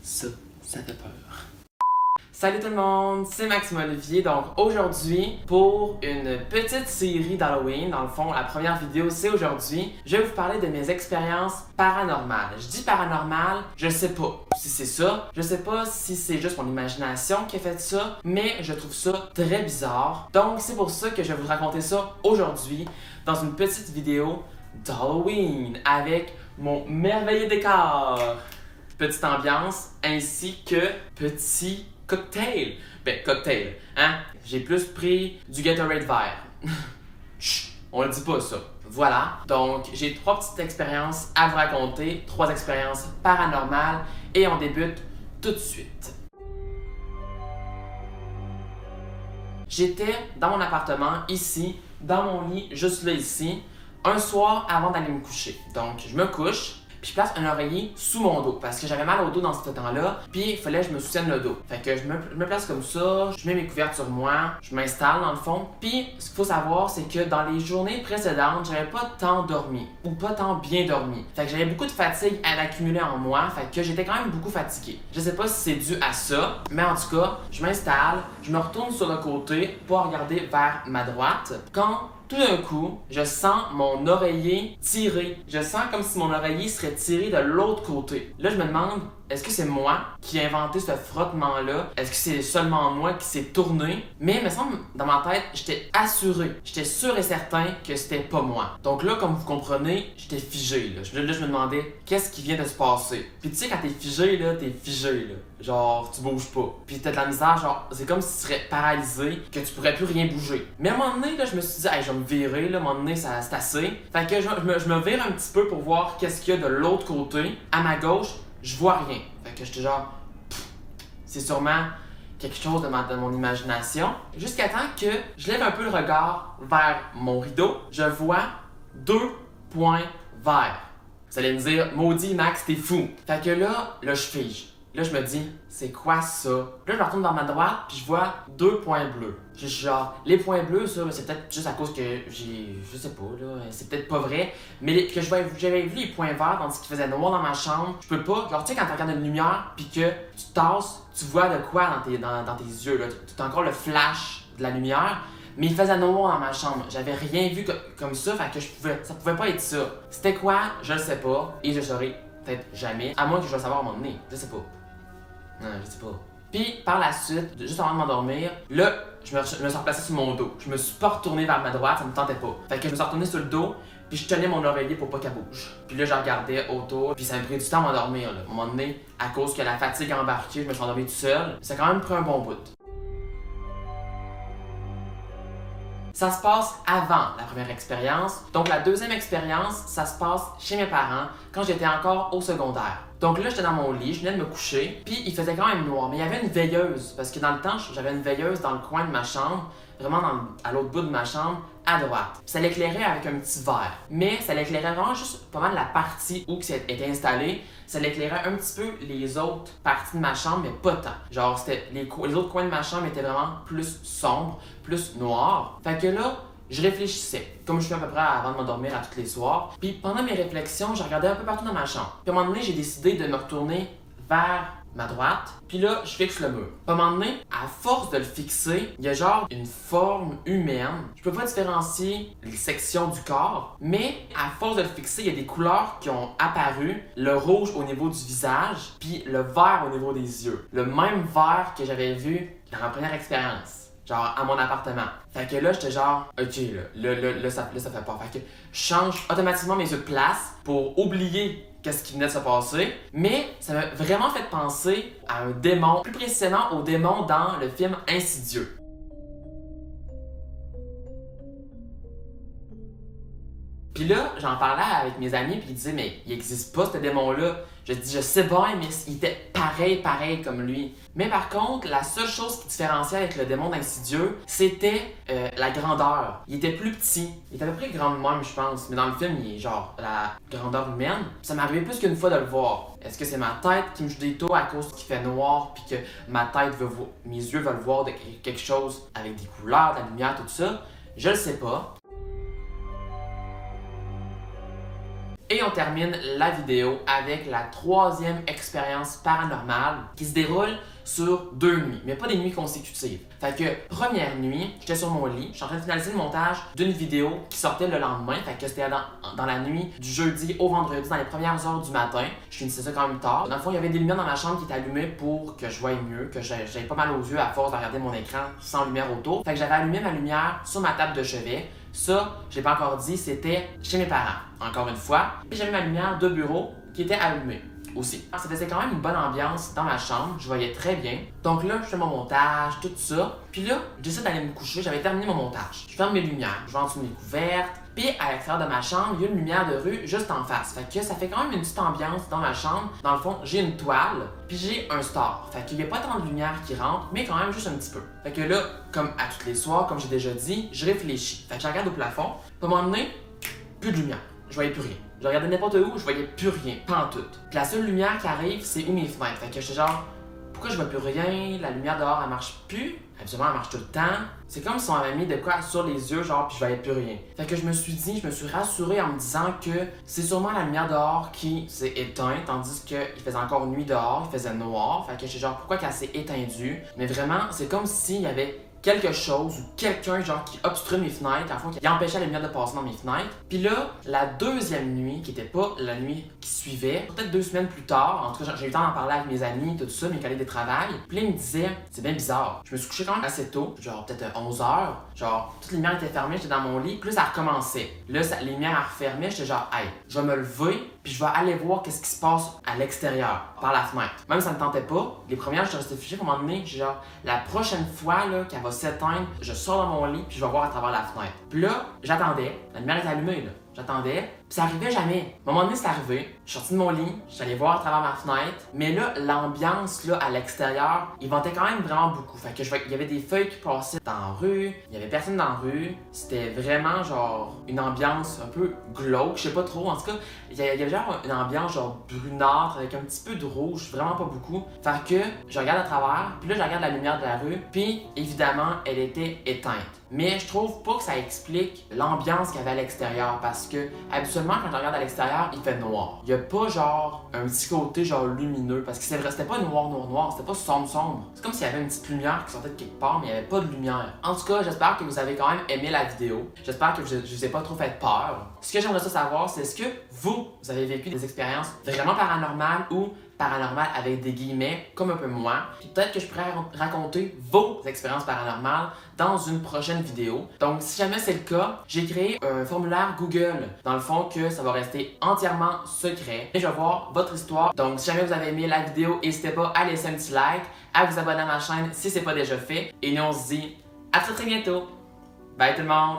Ça fait peur. Salut tout le monde, c'est Maxime Olivier. Donc aujourd'hui, pour une petite série d'Halloween, dans le fond, la première vidéo c'est aujourd'hui, je vais vous parler de mes expériences paranormales. Je dis paranormales, je sais pas si c'est ça, je sais pas si c'est juste mon imagination qui a fait ça, mais je trouve ça très bizarre. Donc c'est pour ça que je vais vous raconter ça aujourd'hui dans une petite vidéo d'Halloween avec mon merveilleux décor, petite ambiance ainsi que petit cocktail. Ben, cocktail, hein? J'ai plus pris du Gatorade vert. Chut, on le dit pas ça. Voilà, donc j'ai 3 petites expériences à vous raconter, 3 expériences paranormales et on débute tout de suite. J'étais dans mon appartement, ici, dans mon lit, juste là, ici, un soir avant d'aller me coucher. Donc, je me couche, puis je place un oreiller sous mon dos parce que j'avais mal au dos dans ce temps-là, puis il fallait que je me soutienne le dos. Fait que je me place comme ça, je mets mes couvertes sur moi, je m'installe dans le fond. Puis ce qu'il faut savoir, c'est que dans les journées précédentes, j'avais pas tant dormi ou pas tant bien dormi. Fait que j'avais beaucoup de fatigue à accumuler en moi, fait que j'étais quand même beaucoup fatigué. Je sais pas si c'est dû à ça, mais en tout cas, je m'installe, je me retourne sur le côté pour regarder vers ma droite. Quand tout d'un coup, je sens mon oreiller tiré. Je sens comme si mon oreiller serait tiré de l'autre côté. Là, je me demande, est-ce que c'est moi qui ai inventé ce frottement-là? Est-ce que c'est seulement moi qui s'est tourné? Mais il me semble, dans ma tête, j'étais assuré. J'étais sûr et certain que c'était pas moi. Donc là, comme vous comprenez, j'étais figé. Là, je me demandais, qu'est-ce qui vient de se passer? Puis tu sais, quand t'es figé, t'es figé. Là. Genre, tu bouges pas. Puis t'as de la misère, genre, c'est comme si tu serais paralysé, que tu pourrais plus rien bouger. Mais à un moment donné, là, je me suis dit, hey, je vais me virer, là, à un moment donné, c'est assez. Fait que je me vire un petit peu pour voir qu'est-ce qu'il y a de l'autre côté. À ma gauche, je vois rien. Fait que j'étais genre, c'est sûrement quelque chose de mon imagination. Jusqu'à temps que je lève un peu le regard vers mon rideau, je vois 2 points verts. Vous allez me dire, maudit Max, t'es fou. Fait que là, je fige. Là, je me dis, c'est quoi ça? Là, je me retourne vers ma droite, puis je vois 2 points bleus. Je suis genre, les points bleus, ça, c'est peut-être juste à cause que je sais pas, là, c'est peut-être pas vrai, mais j'avais vu les points verts, tandis qu'il faisait noir dans ma chambre. Je peux pas, genre, tu sais, quand tu regardes une lumière, puis que tu tasses, tu vois de quoi dans tes yeux, là. Tu as encore le flash de la lumière, mais il faisait noir dans ma chambre. J'avais rien vu comme ça, fait que ça pouvait pas être ça. C'était quoi? Je le sais pas, et je saurai peut-être jamais, à moins que je le savoir à un moment donné, je sais pas. Non, je sais pas. Puis, par la suite, juste avant de m'endormir, là, je me suis replacé sur mon dos. Je me suis pas retourné vers ma droite, ça me tentait pas. Fait que je me suis retourné sur le dos, puis je tenais mon oreiller pour pas qu'elle bouge. Puis là, je regardais autour, puis ça m'a pris du temps à m'endormir, là. À un moment donné, à cause que la fatigue a embarqué, je me suis endormi tout seul. Ça a quand même pris un bon bout. Ça se passe avant la première expérience. Donc la deuxième expérience, ça se passe chez mes parents quand j'étais encore au secondaire. Donc là, j'étais dans mon lit, je venais de me coucher, puis il faisait quand même noir. Mais il y avait une veilleuse, parce que dans le temps, j'avais une veilleuse dans le coin de ma chambre, vraiment à l'autre bout de ma chambre, à droite. Puis ça l'éclairait avec un petit verre. Mais ça l'éclairait vraiment juste pas mal la partie où ça était installé. Ça l'éclairait un petit peu les autres parties de ma chambre, mais pas tant. Genre, c'était les autres coins de ma chambre étaient vraiment plus sombres, plus noirs. Fait que là, je réfléchissais, comme je fais à peu près avant de m'endormir à tous les soirs. Puis pendant mes réflexions, je regardais un peu partout dans ma chambre. Puis à un moment donné, j'ai décidé de me retourner vers ma droite, puis là, je fixe le mur. Puis à un moment donné, à force de le fixer, il y a genre une forme humaine. Je peux pas différencier les sections du corps, mais à force de le fixer, il y a des couleurs qui ont apparu. Le rouge au niveau du visage, puis le vert au niveau des yeux. Le même vert que j'avais vu dans ma première expérience. Genre, à mon appartement. Fait que là, j'étais genre, ok, là, ça fait peur. Fait que je change automatiquement mes yeux de place pour oublier qu'est-ce qui venait de se passer. Mais ça m'a vraiment fait penser à un démon, plus précisément au démon dans le film Insidieux. Puis là, j'en parlais avec mes amis, puis ils disaient, mais il existe pas ce démon-là. Je dis, je sais pas, mais il était pareil comme lui. Mais par contre, la seule chose qui différenciait avec le démon d'Insidieux, c'était la grandeur. Il était plus petit. Il était à peu près grand de même, je pense. Mais dans le film, il est genre la grandeur humaine. Ça m'est arrivé plus qu'une fois de le voir. Est-ce que c'est ma tête qui me joue des tours à cause qu'il fait noir, puis que mes yeux veulent voir quelque chose avec des couleurs, de la lumière, tout ça? Je le sais pas. Et on termine la vidéo avec la troisième expérience paranormale qui se déroule sur 2 nuits, mais pas des nuits consécutives. Fait que première nuit, j'étais sur mon lit, j'étais en train de finaliser le montage d'une vidéo qui sortait le lendemain, fait que c'était dans la nuit du jeudi au vendredi, dans les premières heures du matin. Je finissais ça quand même tard. Dans le fond, il y avait des lumières dans ma chambre qui étaient allumées pour que je voie mieux, que j'avais pas mal aux yeux à force de regarder mon écran sans lumière autour. Fait que j'avais allumé ma lumière sur ma table de chevet. Ça, je l'ai pas encore dit, c'était chez mes parents, encore une fois. Puis j'avais ma lumière de bureau qui était allumée aussi. Ça faisait quand même une bonne ambiance dans ma chambre, je voyais très bien. Donc là, je fais mon montage, tout ça. Puis là, j'essaie d'aller me coucher, j'avais terminé mon montage. Je ferme mes lumières, je vais en dessous de mes couvertes. Puis à l'extérieur de ma chambre, il y a une lumière de rue juste en face. Fait que ça fait quand même une petite ambiance dans ma chambre. Dans le fond, j'ai une toile, puis j'ai un store. Fait qu'il n'y a pas tant de lumière qui rentre, mais quand même juste un petit peu. Fait que là, comme à tous les soirs, comme j'ai déjà dit, je réfléchis. Fait que je regarde au plafond, puis à un moment donné, plus de lumière. Je voyais plus rien. Je regardais n'importe où, je voyais plus rien, pas en tout. Puis la seule lumière qui arrive, c'est où mes fenêtres. Fait que j'étais genre, pourquoi je vois plus rien? La lumière dehors, elle marche plus. Habituellement, elle marche tout le temps. C'est comme si on m'avait mis de quoi sur les yeux, genre, puis je voyais plus rien. Fait que je me suis rassuré en me disant que c'est sûrement la lumière dehors qui s'est éteinte, tandis qu'il faisait encore nuit dehors, il faisait noir. Fait que j'étais genre, pourquoi qu'elle s'est éteindue? Mais vraiment, c'est comme s'il y avait quelque chose ou quelqu'un genre qui obstrue mes fenêtres, en fond, qui empêchait la lumière de passer dans mes fenêtres. Puis là, la deuxième nuit, qui était pas la nuit qui suivait, peut-être 2 semaines plus tard, en tout cas j'ai eu le temps d'en parler avec mes amis, tout ça, mes collègues de travail. Puis là, ils me disaient, c'est bien bizarre. Je me suis couché quand même assez tôt, genre peut-être 11h, genre toute les lumières étaient fermées, j'étais dans mon lit, puis là ça recommençait. Là, les lumières refermaient, j'étais genre, hey, je vais me lever, puis je vais aller voir qu'est-ce qui se passe à l'extérieur, par la fenêtre. Même si ça me tentait pas, les premières, je restais fiché, à un moment donné, j'ai genre, la prochaine fois là, qu'elle va s'éteindre, je sors dans mon lit, puis je vais voir à travers la fenêtre. Puis là, j'attendais, la lumière était allumée, là. J'attendais, puis ça arrivait jamais. À un moment donné, c'est arrivé. Je suis sorti de mon lit, j'allais voir à travers ma fenêtre, mais là, l'ambiance là à l'extérieur, il ventait quand même vraiment beaucoup. Fait que il y avait des feuilles qui passaient dans la rue, il y avait personne dans la rue. C'était vraiment genre une ambiance un peu glauque, je sais pas trop. En tout cas, il y avait genre une ambiance genre brunâtre avec un petit peu de rouge, vraiment pas beaucoup. Fait que je regarde à travers, puis là, je regarde la lumière de la rue, puis évidemment, elle était éteinte. Mais je trouve pas que ça explique l'ambiance qu'il y avait à l'extérieur parce que habituellement quand je regarde à l'extérieur, il fait noir. Il y a pas genre un petit côté genre lumineux parce que c'est vrai, c'était pas noir, c'était pas sombre. C'est comme s'il y avait une petite lumière qui sortait de quelque part mais il y avait pas de lumière. En tout cas, j'espère que vous avez quand même aimé la vidéo. J'espère que je vous ai pas trop fait peur. Ce que j'aimerais savoir, c'est est-ce que vous avez vécu des expériences vraiment paranormales ou paranormal avec des guillemets, comme un peu moi. Puis peut-être que je pourrais raconter vos expériences paranormales dans une prochaine vidéo. Donc si jamais c'est le cas, j'ai créé un formulaire Google, dans le fond que ça va rester entièrement secret. Et je vais voir votre histoire. Donc si jamais vous avez aimé la vidéo, n'hésitez pas à laisser un petit like, à vous abonner à ma chaîne si c'est pas déjà fait. Et nous on se dit à très bientôt. Bye tout le monde!